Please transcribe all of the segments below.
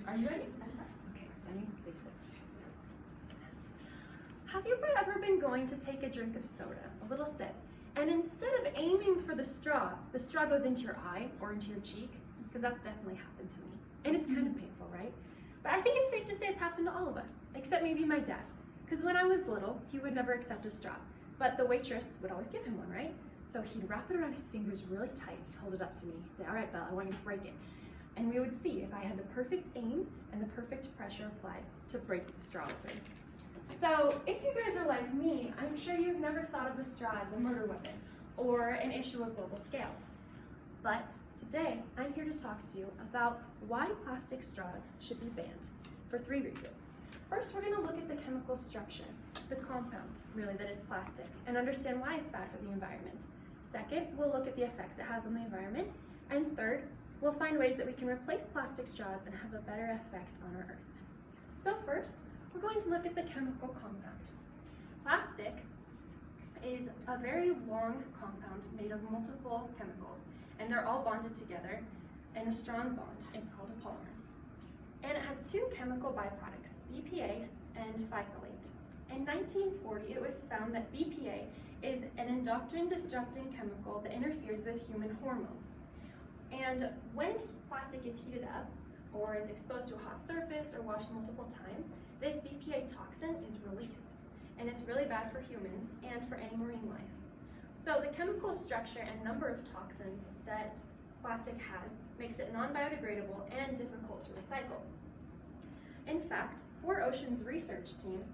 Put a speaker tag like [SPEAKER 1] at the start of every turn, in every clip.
[SPEAKER 1] Are you ready?
[SPEAKER 2] Yes.
[SPEAKER 1] Okay, let me place it.
[SPEAKER 2] Have you ever been going to take a drink of soda, a little sip, and instead of aiming for the straw goes into your eye or into your cheek? Because that's definitely happened to me. And it's kind of painful, right? But I think it's safe to say it's happened to all of us, except maybe my dad. Because when I was little, he would never accept a straw, but the waitress would always give him one, right? So he'd wrap it around his fingers really tight, he'd hold it up to me, he'd say, "All right, Belle, I want you to break it." And we would see if I had the perfect aim and the perfect pressure applied to break the straw open. So if you guys are like me, I'm sure you've never thought of a straw as a murder weapon or an issue of global scale. But today, I'm here to talk to you about why plastic straws should be banned for 3 reasons. First, we're going to look at the chemical structure, the compound, really, that is plastic, and understand why it's bad for the environment. Second, we'll look at the effects it has on the environment. And third, we'll find ways that we can replace plastic straws and have a better effect on our Earth. So first, we're going to look at the chemical compound. Plastic is a very long compound made of multiple chemicals, and they're all bonded together in a strong bond. It's called a polymer. And it has 2 chemical byproducts, BPA and phthalate. In 1940, it was found that BPA is an endocrine disrupting chemical that interferes with human hormones. And when plastic is heated up, or it's exposed to a hot surface or washed multiple times, this BPA toxin is released. And it's really bad for humans and for any marine life. So the chemical structure and number of toxins that plastic has makes it non-biodegradable and difficult to recycle. In fact, 4Ocean's research team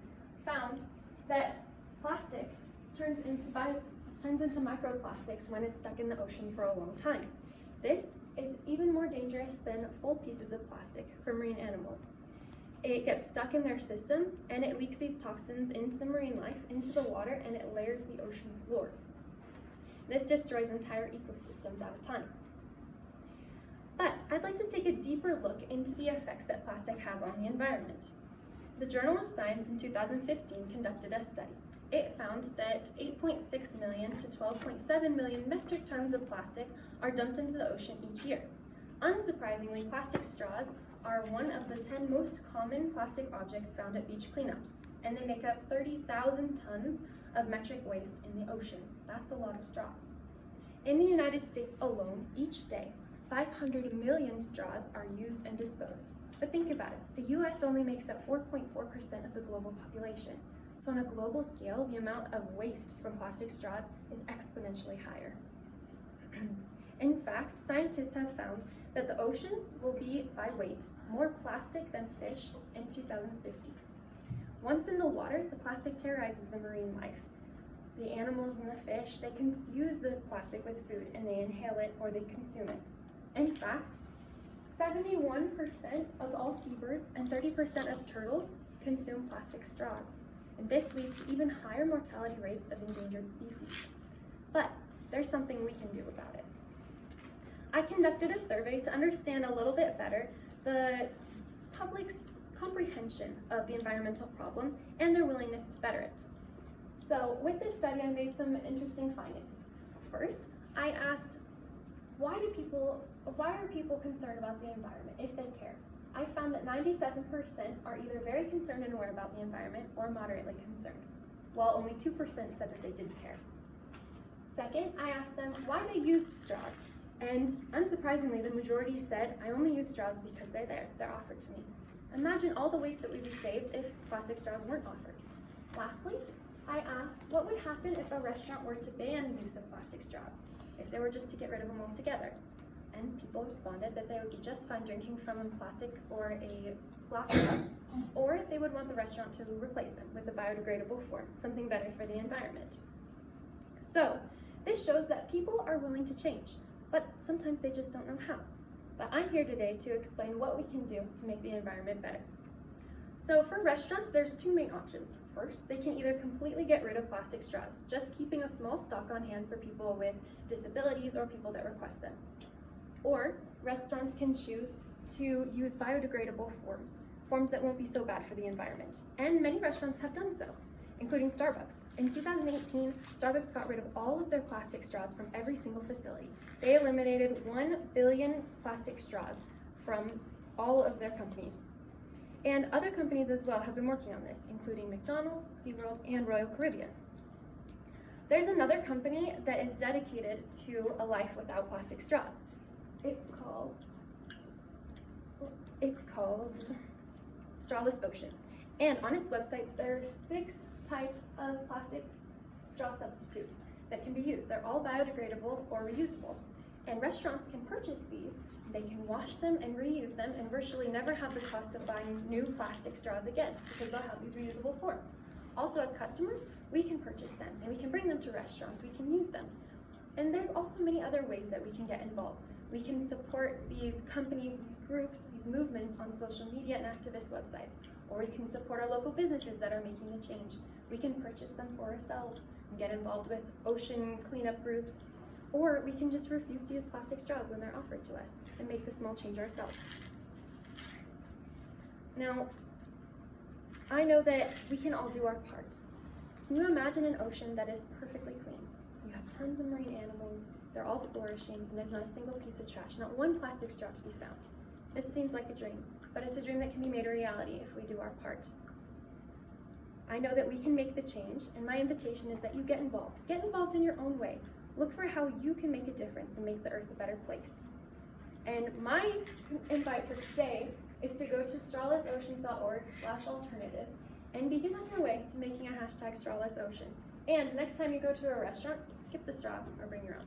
[SPEAKER 2] found that plastic turns into microplastics when it's stuck in the ocean for a long time. This is even more dangerous than full pieces of plastic for marine animals. It gets stuck in their system and it leaks these toxins into the marine life, into the water, and it layers the ocean floor. This destroys entire ecosystems at a time. But I'd like to take a deeper look into the effects that plastic has on the environment. The Journal of Science in 2015 conducted a study. It found that 8.6 million to 12.7 million metric tons of plastic are dumped into the ocean each year. Unsurprisingly, plastic straws are one of the 10 most common plastic objects found at beach cleanups, and they make up 30,000 tons of metric waste in the ocean. That's a lot of straws. In the United States alone, each day, 500 million straws are used and disposed. But think about it, the US only makes up 4.4% of the global population. So on a global scale, the amount of waste from plastic straws is exponentially higher. In fact, scientists have found that the oceans will be, by weight, more plastic than fish in 2050. Once in the water, the plastic terrorizes the marine life. The animals and the fish, they confuse the plastic with food and they inhale it or they consume it. In fact, 71% of all seabirds and 30% of turtles consume plastic straws. And this leads to even higher mortality rates of endangered species. But there's something we can do about it. I conducted a survey to understand a little bit better the public's comprehension of the environmental problem and their willingness to better it. So with this study, I made some interesting findings. First, I asked, why are people concerned about the environment if they care? I found that 97% are either very concerned and aware about the environment or moderately concerned, while only 2% said that they didn't care. Second, I asked them why they used straws. And unsurprisingly, the majority said, I only use straws because they're there, they're offered to me. Imagine all the waste that would be saved if plastic straws weren't offered. Lastly, I asked what would happen if a restaurant were to ban the use of plastic straws, if they were just to get rid of them altogether. And people responded that they would be just fine drinking from a plastic or a glass cup, or they would want the restaurant to replace them with a biodegradable form, something better for the environment. So, this shows that people are willing to change, but sometimes they just don't know how. But I'm here today to explain what we can do to make the environment better. So for restaurants, there's 2 main options. First, they can either completely get rid of plastic straws, just keeping a small stock on hand for people with disabilities or people that request them. Or restaurants can choose to use biodegradable forms that won't be so bad for the environment. And many restaurants have done so, including Starbucks. In 2018, Starbucks got rid of all of their plastic straws from every single facility. They eliminated 1 billion plastic straws from all of their companies. And other companies as well have been working on this, including McDonald's, SeaWorld, and Royal Caribbean. There's another company that is dedicated to a life without plastic straws. It's called Strawless Ocean. And on its website, there are 6 types of plastic straw substitutes that can be used. They're all biodegradable or reusable. And restaurants can purchase these. They can wash them and reuse them and virtually never have the cost of buying new plastic straws again because they'll have these reusable forms. Also, as customers, we can purchase them and we can bring them to restaurants. We can use them. And there's also many other ways that we can get involved. We can support these companies, these groups, these movements on social media and activist websites. Or we can support our local businesses that are making the change. We can purchase them for ourselves and get involved with ocean cleanup groups. Or we can just refuse to use plastic straws when they're offered to us and make the small change ourselves. Now, I know that we can all do our part. Can you imagine an ocean that is perfectly clean? You have tons of marine animals, they're all flourishing, and there's not a single piece of trash, not one plastic straw to be found. This seems like a dream, but it's a dream that can be made a reality if we do our part. I know that we can make the change, and my invitation is that you get involved. Get involved in your own way. Look for how you can make a difference and make the earth a better place. And my invite for today is to go to strawlessoceans.org/alternatives and begin on your way to making a #strawlessocean. And next time you go to a restaurant, skip the straw or bring your own.